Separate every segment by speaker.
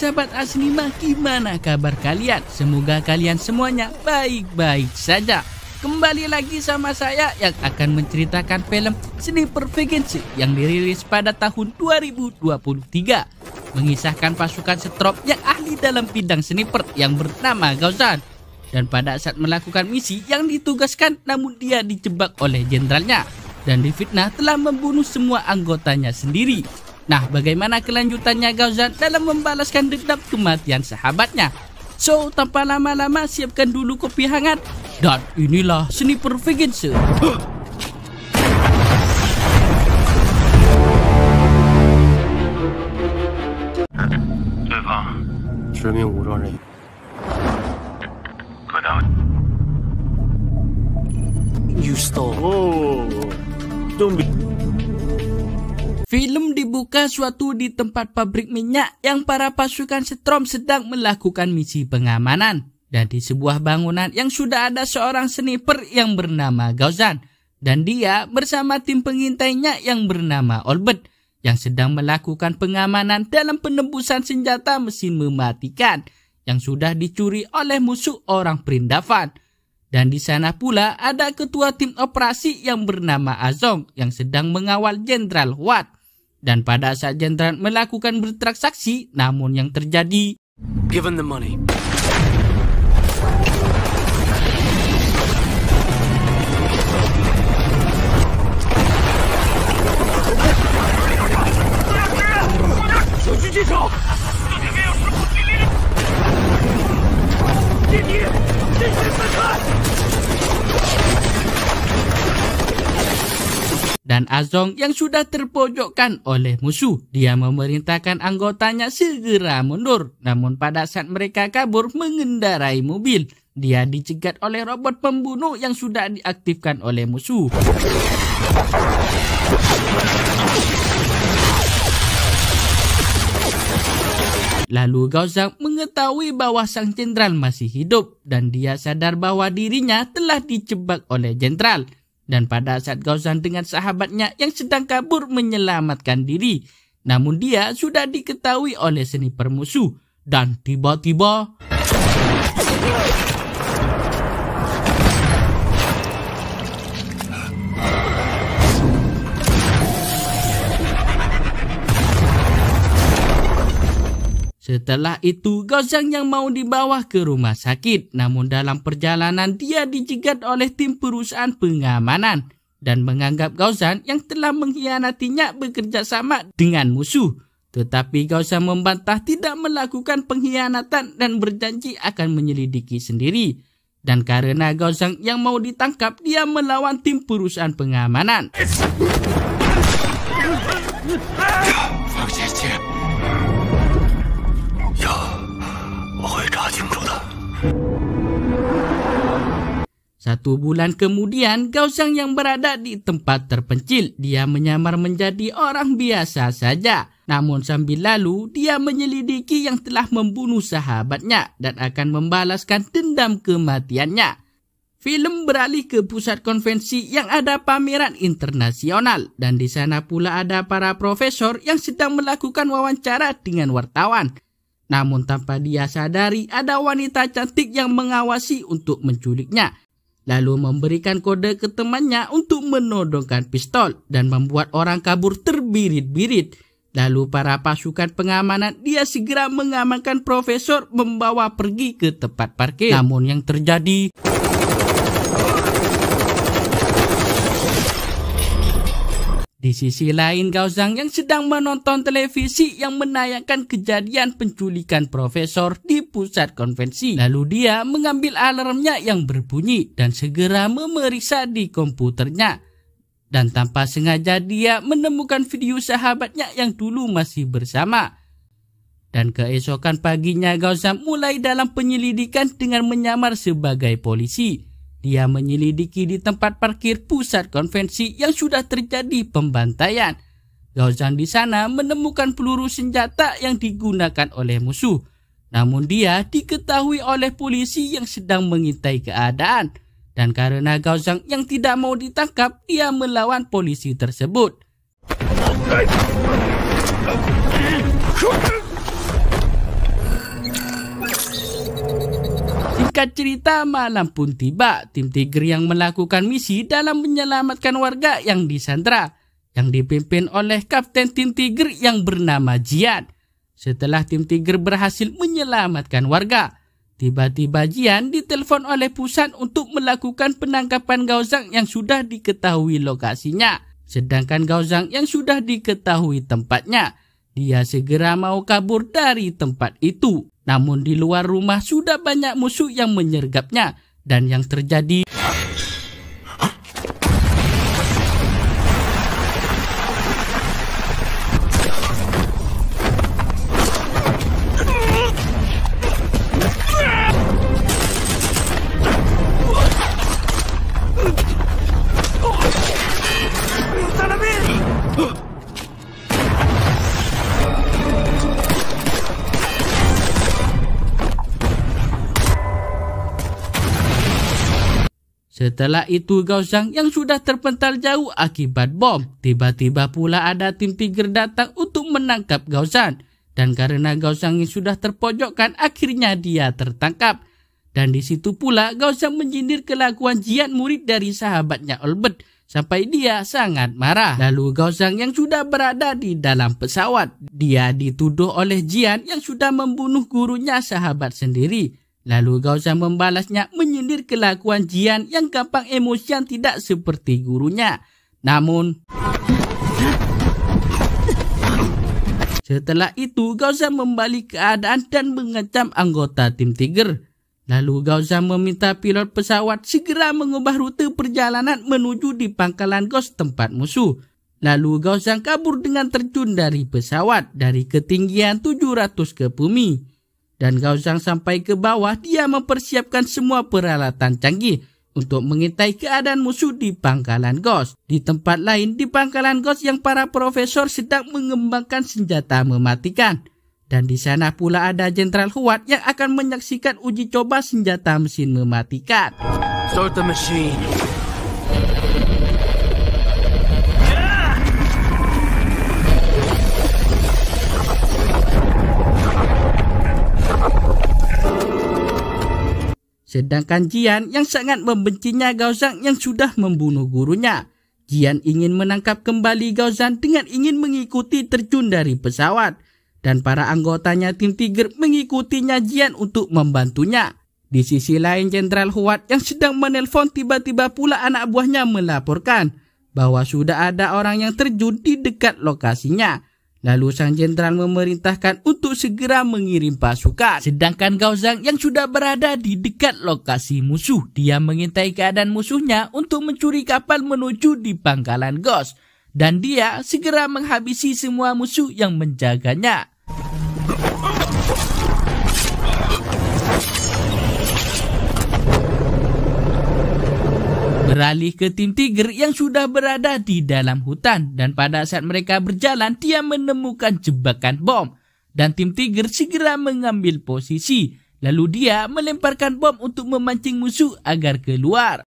Speaker 1: sahabat Asnima, gimana kabar kalian? Semoga kalian semuanya baik-baik saja. Kembali lagi sama saya yang akan menceritakan film Sniper Vengeance yang dirilis pada tahun 2023. Mengisahkan pasukan setrop yang ahli dalam bidang sniper yang bernama Gauzan. Dan pada saat melakukan misi yang ditugaskan, namun dia dijebak oleh jenderalnya dan difitnah telah membunuh semua anggotanya sendiri. Nah, bagaimana kelanjutannya Gauzan dalam membalaskan dendam kematian sahabatnya? So, tanpa lama-lama siapkan dulu kopi hangat. Dan inilah Sniper Vengeance.
Speaker 2: You stole. Oh, don't be.
Speaker 1: Film dibuka suatu di tempat pabrik minyak yang para pasukan Strom sedang melakukan misi pengamanan. Dan di sebuah bangunan yang sudah ada seorang sniper yang bernama Gauzan. Dan dia bersama tim pengintainya yang bernama Olbert yang sedang melakukan pengamanan dalam penembusan senjata mesin mematikan yang sudah dicuri oleh musuh orang Prindavan. Dan di sana pula ada ketua tim operasi yang bernama Azong yang sedang mengawal Jenderal Watt. Dan pada saat jenderal melakukan bertransaksi, namun yang terjadi,
Speaker 2: Give him the money.
Speaker 1: Dan Azong yang sudah terpojokkan oleh musuh, dia memerintahkan anggotanya segera mundur. Namun pada saat mereka kabur mengendarai mobil, dia dicegat oleh robot pembunuh yang sudah diaktifkan oleh musuh. Lalu Gauzan mengetahui bahwa sang jenderal masih hidup dan dia sadar bahwa dirinya telah dijebak oleh jenderal. Dan pada saat Gauzan dengan sahabatnya yang sedang kabur menyelamatkan diri, namun dia sudah diketahui oleh sniper musuh. Dan tiba-tiba, setelah itu Gauzan yang mau dibawa ke rumah sakit, namun dalam perjalanan dia dicegat oleh tim perusahaan pengamanan dan menganggap Gauzan yang telah mengkhianatinya bekerja sama dengan musuh. Tetapi Gauzan membantah tidak melakukan pengkhianatan dan berjanji akan menyelidiki sendiri. Dan karena Gauzan yang mau ditangkap, dia melawan tim perusahaan pengamanan. Satu bulan kemudian, Gauzan yang berada di tempat terpencil, dia menyamar menjadi orang biasa saja. Namun sambil lalu, dia menyelidiki yang telah membunuh sahabatnya dan akan membalaskan dendam kematiannya. Film beralih ke pusat konvensi yang ada pameran internasional dan di sana pula ada para profesor yang sedang melakukan wawancara dengan wartawan. Namun tanpa dia sadari ada wanita cantik yang mengawasi untuk menculiknya. Lalu memberikan kode ke temannya untuk menodongkan pistol dan membuat orang kabur terbirit-birit. Lalu para pasukan pengamanan dia segera mengamankan profesor membawa pergi ke tempat parkir. Namun yang terjadi, di sisi lain, Gauzan yang sedang menonton televisi yang menayangkan kejadian penculikan profesor di pusat konvensi. Lalu dia mengambil alarmnya yang berbunyi dan segera memeriksa di komputernya. Dan tanpa sengaja dia menemukan video sahabatnya yang dulu masih bersama. Dan keesokan paginya Gauzan mulai dalam penyelidikan dengan menyamar sebagai polisi. Dia menyelidiki di tempat parkir pusat konvensi yang sudah terjadi pembantaian. Gauzan di sana menemukan peluru senjata yang digunakan oleh musuh. Namun dia diketahui oleh polisi yang sedang mengintai keadaan. Dan karena Gauzan yang tidak mau ditangkap, dia melawan polisi tersebut. Singkat cerita, malam pun tiba. Tim Tiger yang melakukan misi dalam menyelamatkan warga yang disandra, yang dipimpin oleh Kapten Tim Tiger yang bernama Jian. Setelah Tim Tiger berhasil menyelamatkan warga, tiba-tiba Jian ditelepon oleh pusat untuk melakukan penangkapan Gao Zhang yang sudah diketahui lokasinya. Sedangkan Gao Zhang yang sudah diketahui tempatnya, dia segera mau kabur dari tempat itu. Namun di luar rumah sudah banyak musuh yang menyergapnya, dan yang terjadi Setelah itu Gao Zhang yang sudah terpental jauh akibat bom. Tiba-tiba pula ada Tim Tiger datang untuk menangkap Gao Zhang. Dan karena Gao Zhang yang sudah terpojokkan, akhirnya dia tertangkap. Dan di situ pula Gao Zhang menyindir kelakuan Jian, murid dari sahabatnya Albert, sampai dia sangat marah. Lalu Gao Zhang yang sudah berada di dalam pesawat, dia dituduh oleh Jian yang sudah membunuh gurunya sahabat sendiri. Lalu Gao Zhang membalasnya menyindir kelakuan Jian yang gampang emosian tidak seperti gurunya. Namun setelah itu Gao Zhang membalik keadaan dan mengancam anggota Tim Tiger. Lalu Gao Zhang meminta pilot pesawat segera mengubah rute perjalanan menuju di pangkalan Ghost tempat musuh. Lalu Gao Zhang kabur dengan terjun dari pesawat dari ketinggian 700 ke bumi. Dan Gao Zhang sampai ke bawah, dia mempersiapkan semua peralatan canggih untuk mengintai keadaan musuh di pangkalan Ghost. Di tempat lain, di pangkalan Ghost yang para profesor sedang mengembangkan senjata mematikan. Dan di sana pula ada Jenderal Huat yang akan menyaksikan uji coba senjata mesin mematikan.
Speaker 2: Start the machine.
Speaker 1: Sedangkan Jian yang sangat membencinya Gao Zhang yang sudah membunuh gurunya. Jian ingin menangkap kembali Gao Zhang dengan ingin mengikuti terjun dari pesawat. Dan para anggotanya Tim Tiger mengikutinya Jian untuk membantunya. Di sisi lain, Jenderal Huat yang sedang menelpon, tiba-tiba pula anak buahnya melaporkan bahwa sudah ada orang yang terjun di dekat lokasinya. Lalu sang jenderal memerintahkan untuk segera mengirim pasukan. Sedangkan Gao Zhang yang sudah berada di dekat lokasi musuh, dia mengintai keadaan musuhnya untuk mencuri kapal menuju di pangkalan Ghost. Dan dia segera menghabisi semua musuh yang menjaganya. Beralih ke Tim Tiger yang sudah berada di dalam hutan, dan pada saat mereka berjalan dia menemukan jebakan bom, dan Tim Tiger segera mengambil posisi, lalu dia melemparkan bom untuk memancing musuh agar keluar.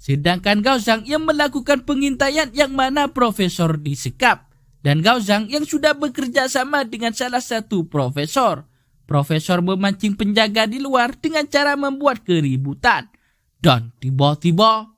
Speaker 1: Sedangkan Gao Zhang yang melakukan pengintaian yang mana profesor disekap. Dan Gao Zhang yang sudah bekerja sama dengan salah satu profesor. Profesor memancing penjaga di luar dengan cara membuat keributan. Dan tiba-tiba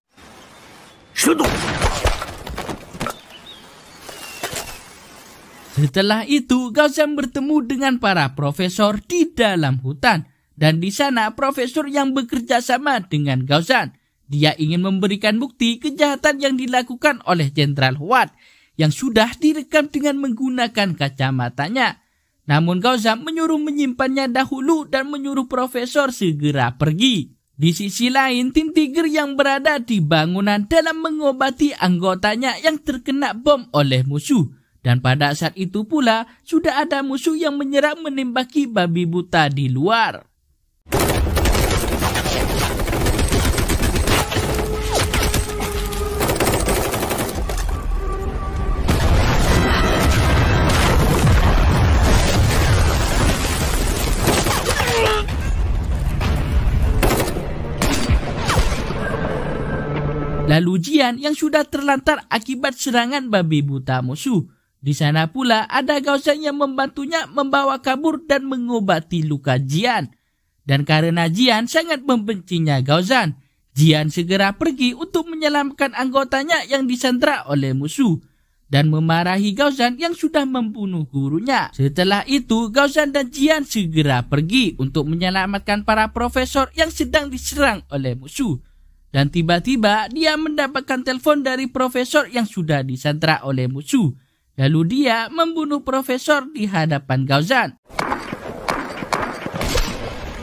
Speaker 1: setelah itu Gao Zhang bertemu dengan para profesor di dalam hutan. Dan di sana profesor yang bekerja sama dengan Gao Zhang, dia ingin memberikan bukti kejahatan yang dilakukan oleh Jenderal Huat yang sudah direkam dengan menggunakan kacamatanya. Namun Gao Zhang menyuruh menyimpannya dahulu dan menyuruh profesor segera pergi. Di sisi lain, Tim Tiger yang berada di bangunan dalam mengobati anggotanya yang terkena bom oleh musuh. Dan pada saat itu pula sudah ada musuh yang menyerang menembaki babi buta di luar. Lalu Jian yang sudah terlantar akibat serangan babi buta musuh. Di sana pula ada Gaozan yang membantunya membawa kabur dan mengobati luka Jian. Dan karena Jian sangat membencinya Gaozan, Jian segera pergi untuk menyelamatkan anggotanya yang disandra oleh musuh dan memarahi Gaozan yang sudah membunuh gurunya. Setelah itu, Gaozan dan Jian segera pergi untuk menyelamatkan para profesor yang sedang diserang oleh musuh. Dan tiba-tiba dia mendapatkan telepon dari profesor yang sudah disandra oleh musuh. Lalu dia membunuh profesor di hadapan Gaozan,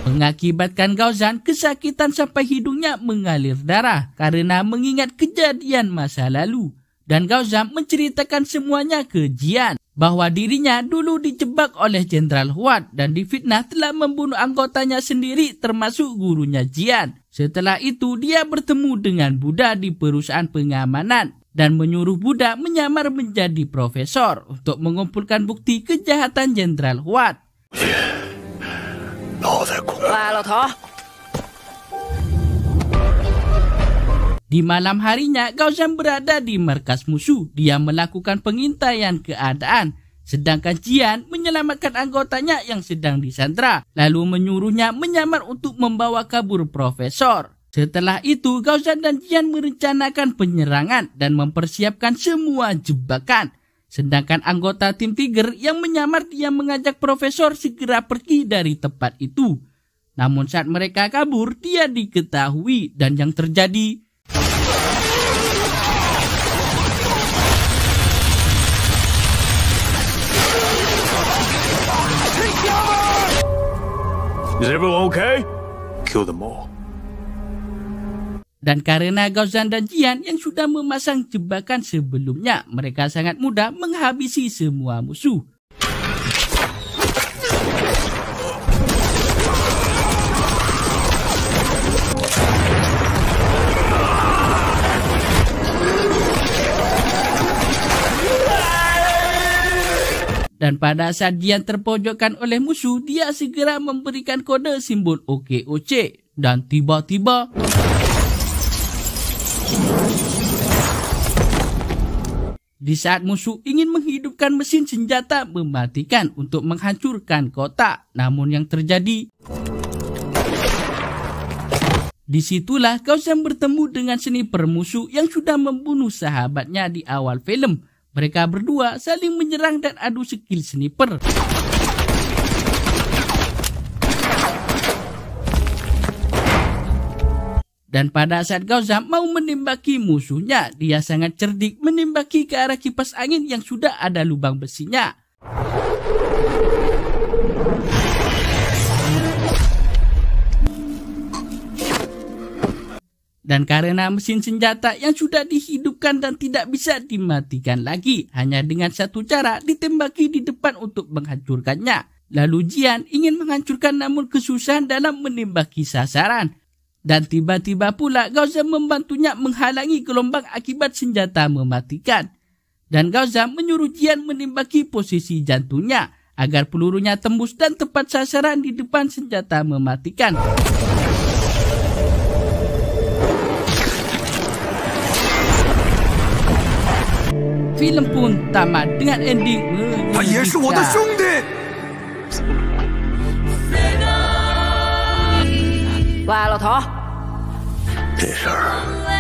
Speaker 1: mengakibatkan Gaozan kesakitan sampai hidungnya mengalir darah karena mengingat kejadian masa lalu. Dan Gaozan menceritakan semuanya ke Jian, bahwa dirinya dulu dijebak oleh Jenderal Huat dan difitnah telah membunuh anggotanya sendiri termasuk gurunya Jian. Setelah itu dia bertemu dengan Buddha di perusahaan pengamanan dan menyuruh Buddha menyamar menjadi profesor untuk mengumpulkan bukti kejahatan Jenderal Huat. Di malam harinya, Gaozan berada di markas musuh. Dia melakukan pengintaian keadaan, sedangkan Jian menyelamatkan anggotanya yang sedang disandra, lalu menyuruhnya menyamar untuk membawa kabur profesor. Setelah itu, Gaozan dan Jian merencanakan penyerangan dan mempersiapkan semua jebakan. Sedangkan anggota tim Tiger yang menyamar dia mengajak profesor segera pergi dari tempat itu. Namun saat mereka kabur, dia diketahui dan yang terjadi...
Speaker 2: Is everyone okay? Kill them all.
Speaker 1: Dan karena Gaozan dan Jian yang sudah memasang jebakan sebelumnya, mereka sangat mudah menghabisi semua musuh. Dan pada saat Jian terpojokkan oleh musuh, dia segera memberikan kode simbol OKOC. Dan tiba-tiba... di saat musuh ingin menghidupkan mesin senjata mematikan untuk menghancurkan kota, namun yang terjadi... disitulah Gaozan bertemu dengan sniper musuh yang sudah membunuh sahabatnya di awal film. Mereka berdua saling menyerang dan adu skill sniper. Dan pada saat Gaozan mau menembaki musuhnya, dia sangat cerdik menembaki ke arah kipas angin yang sudah ada lubang besinya. Dan karena mesin senjata yang sudah dihidupkan dan tidak bisa dimatikan lagi, hanya dengan satu cara ditembaki di depan untuk menghancurkannya. Lalu Jian ingin menghancurkan namun kesusahan dalam menembaki sasaran. Dan tiba-tiba pula Gaozan membantunya menghalangi gelombang akibat senjata mematikan. Dan Gaozan menyuruh Jian menembaki posisi jantungnya agar pelurunya tembus dan tepat sasaran di depan senjata mematikan. Film pun tamat dengan ending menyedihkan.
Speaker 2: Wah, 老头，这事儿